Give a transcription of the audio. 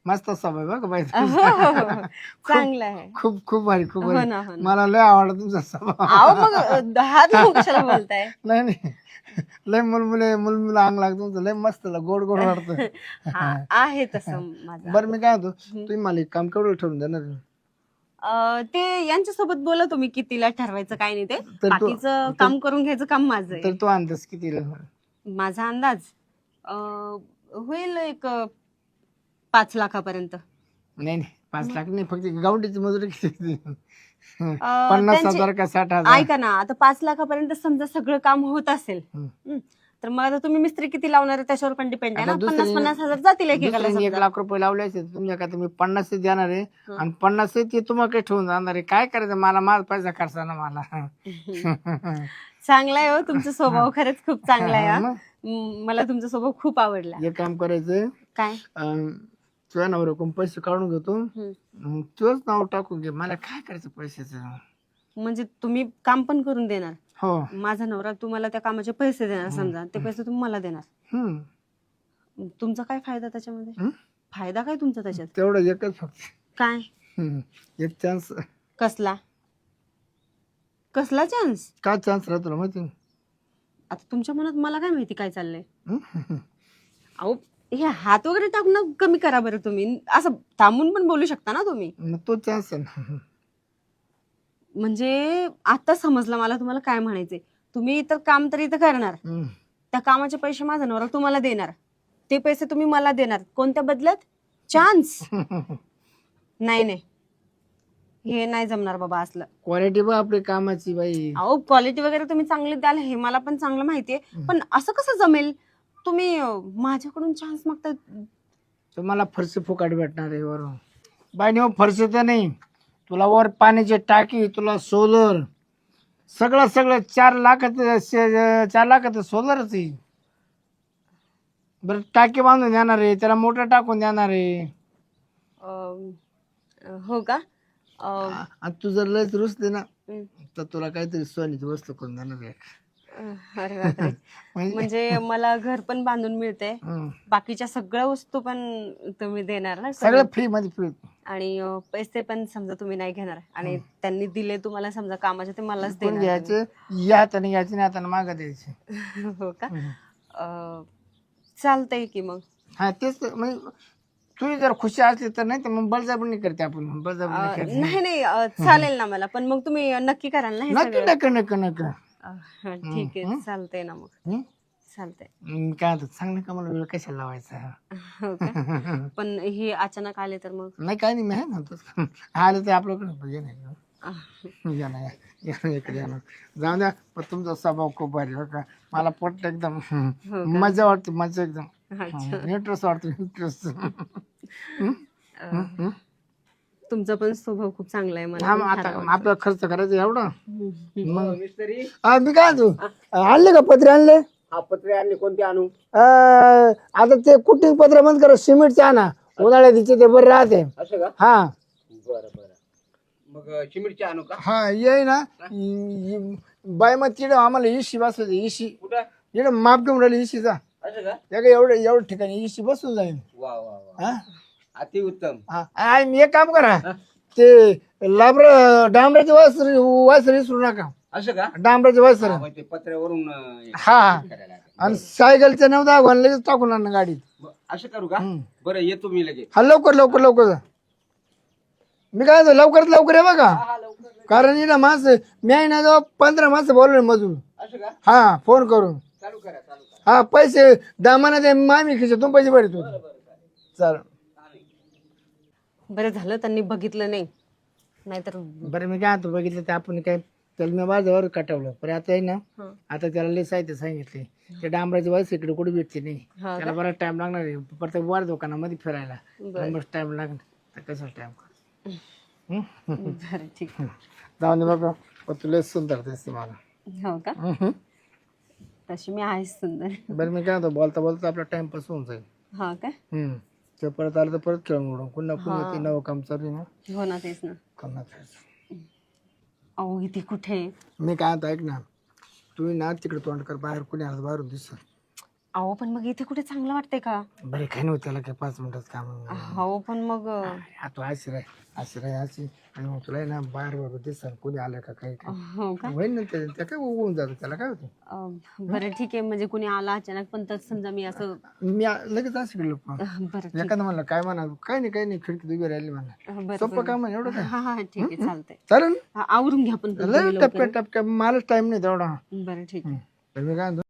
मस्त स्वभाव बघ बाई हो, हो, हो. चांगलं आहे. खूप खूप भारी खूप हो भारी ना, हो ना. मला लय आवडला तुमचा स्वभाव अहो मग हात लावून कशाला बोलताय? नाही नाही लय मुलमुलं अंग लागतं तुमचं लय मस्त गोड गोड वाटतं हा आहे तसं माझं. बरं मी काय होतो तुम्ही मला एक काम केवढं ठरवून देणार ते यांच्यासोबत बोला तुम्ही कितीला ठरवायचं काय नाही ते. तर तो बाकीचं काम करून घ्यायचं काम माझं तर आहे. तो अंदाज किती माझा अंदाज होईल एक 5 लाखापर्यंत. नाही नाही 5 लाख नाही फक्त गावडीची मजुरी किती अं, 50,000 का 60,000 ऐका ना आता 5 लाखापर्यंत समजा सगळं काम होत असेल तर मग आता तुम्ही मिस्त्री किती लावणार आहे त्याच्यावर पण डिपेंड आहे ना. 50,000 जातील एकेकाला दुसऱ्याने 1 समजा. लाख रुपये लावले असेल तुमच्या का तुम्ही 50 देणार आहे आणि 50 ते तुम्हाला काही ठेवून जाणार आहे काय करायचं मला माझा पैसा खर्चा ना मला चांगला आहे हो तुमचा स्वभाव खरंच खूप चांगला आहे हा. मग मला तुमचा स्वभाव खूप आवडला. हे काम करायचं काय तुझ्या नवऱ्याकडून पैसे काढून घेतो हम्म. तुझंच नाव टाकून घे मला काय करायचं पैशाचं म्हणजे तुम्ही काम पण करून देणार. हो माझा नवरा तुम्हाला त्या कामाचे पैसे देणार समजा ते पैसे तुम्ही मला देणार. तुमचा काय फायदा त्याच्यामध्ये? फायदा काय तुमचा त्याच्यात? तेवढं एकच फक्त काय एक चान्स कसला कसला चान्स? काय चान्स राहतो तुला माहिती आता तुमच्या मनात मला काय माहिती काय चाललंय. अहो हे हात वगैरे टाकणं कमी करा बरं तुम्ही. असं थांबून पण बोलू शकता ना तुम्ही. मग तो चान्स आहे ना म्हणजे आता समजलं मला तुम्हाला काय म्हणायचंय. तुम्ही इतर काम तर इथं करणार त्या कामाचे पैसे माझा नवरा तुम्हाला देणार ते पैसे तुम्ही मला देणार कोणत्या बदल्यात? चान्स. नाही नाही हे नाही जमणार बाबा असलं. क्वालिटी बघ आपली कामाची बाई अहो क्वालिटी वगैरे तुम्ही चांगली द्याल हे मला पण चांगलं माहितीये पण असं कसं जमेल? तुम्ही माझ्याकडून चान्स मागताय. तुम्हाला फरशी फुकाट भेटणार आहे वरून बाई नाही फरशी तर नाही तुला वर पाण्याची टाकी तुला सोलर सगळं 4 लाखाचं सोलरच आहे बरं टाकी बांधून देणार आहे त्याला मोटर टाकून देणार आहे हो का? आणि तू जर लयच रुसले ना तर तुला काहीतरी सोन्याची वस्तू करून देणार आहे अरे बापरे. म्हणजे मला घर पण बांधून मिळते बाकीच्या सगळ्या वस्तू पण तुम्ही देणार ना सगळं फ्री मध्ये फ्री आणि पैसे पण समजा तुम्ही नाही घेणार आणि त्यांनी दिले तुम्हाला समजा कामाचे ते मलाच कोण देणार. घ्यायचे या हाताने घ्यायचे नाही हाताने मागा द्यायचे हो का? चालतंय की मग. हा तेच तर, म्हणजे तुझी जर खुशी असली तर नाही तर मग बळजबरी करते आपण बळजबरी करते नाही नाही चालेल ना मला पण मग तुम्ही नक्की कराल ना हे नक्की सगळं? नक्की नक्की नक्की ठीक आहे चालतंय ना मग. चालतंय. काय होतं सांग ना का मला वेळ कशाला लावायचा हो का? पण हे अचानक आले तर मग नाही काय नाही मी आहे ना तसं आलं ते आपल्याकडे ये नाही या ना इकडे या ना जाऊ द्या पण तुमचा स्वभाव खूप भारी बरं का मला पटलं एकदम मजा वाटते मजा एकदम इंटरेस्ट वाटतो इंटरेस्ट तुमचा पण स्वभाव खूप चांगला आहे मला हा पण मग फार आता आवडतं. आपला खर्च करायचा एवढा मग मी काय तू आणले का पत्रे आणले पत्रे आणले कोणते आणू? आता ते कुठे पत्रे बंद करा सिमेंटचे आणा उन्हाळ्यात तिचे ते बरे राहते असं का? हा बरं बरं मग सिमेंटचे आणू का? हा ये ना बाय मग तिकडे आम्हाला इशी बसवायची इशी कुठं? इकडे माप घेऊन राहिली इशीचा असं का? त्या एवढं ठिकाणी इशी बसून जाईल वा वा वा हा अति उत्तम. आणि मी एक काम करा ते डांबराचे वासर विसरू नका असं का? डांबराचे वासर मग ते पत्र्यावरून हा करायला लागेल. आणि सायकलचं 9-10 घालून लगेच टाकून आणणं गाडीत असं करू का? बरं येतो मी लगेच. हा लवकर लवकर लवकर जा. मी काय म्हणतो, लवकरात लवकर आहे बघा कारण इकडं माणसं मी आहे ना जवळ 15 माणसं बोलवले मजूर असं का? हा फोन करून चालू करा चालू करा. हा पैसे दामाना दे मामी खिशातून पैसे भरतो चाल बरं झालं त्यांनी बघितलं नाही नाहीतर बरं मी काय म्हणतो बघितलं ते आपण काय त्याला मी माझ्यावर कटवलं पण आता आहे ना आता त्याला लय साहित्य सांगितले ते डांबराची वाईस इकडे कुठे भेटते नाही त्याला बराच टाइम लागणार आहे परत वर दुकानामध्ये फिरायला बस टाइम लागणार तर कसं टाइम बरं ठीक आहे. जाऊन दे बाबा पण तुला सुंदर दिसते मला हो का? तशी मी आहेच सुंदर. बरं मी काय म्हणतो बोलता बोलता आपला टाइमपास होऊन जाईल हा का? ते परत आलं तर परत खेळून उडून पुन्हा पुन्हा ते नवं काम चालू आहे ना हो ना तेच ना. करणार अहो इथे कुठे? मी काय म्हणतो ऐक ना तुम्ही ना तिकडे तोंड कर बाहेर कुणी आज बाहेरून दिसत अहो पण मग इथे कुठे चांगलं वाटतंय का? बरे काही नव्हतं त्याला काय 5 मिनिटात काम हो पण मग तू आशिराय अशी आणि मग तुला आहे ना बाहेर बरोबर दिसत कोणी आलं का काही काय हो का? होईल ना त्या काय होऊन जातं त्याला काय होतं बरं ठीक आहे, म्हणजे कुणी आला अचानक पण तर समजा मी असं मी लगेच असं गेलो बरं ठीक एखादं म्हणलं काय म्हणा काही नाही खिडकीत उभी राहिली म्हणा बरं सोपं काम म्हणे एवढं काय हा हा ठीक आहे चालतंय. चालेल आवरून घ्या पण तुम्ही लय लवकर. टपक्या टपक्या मलाच टाइम नाही तेवढा बरं ठीक आहे. तर मी काय म्हणतो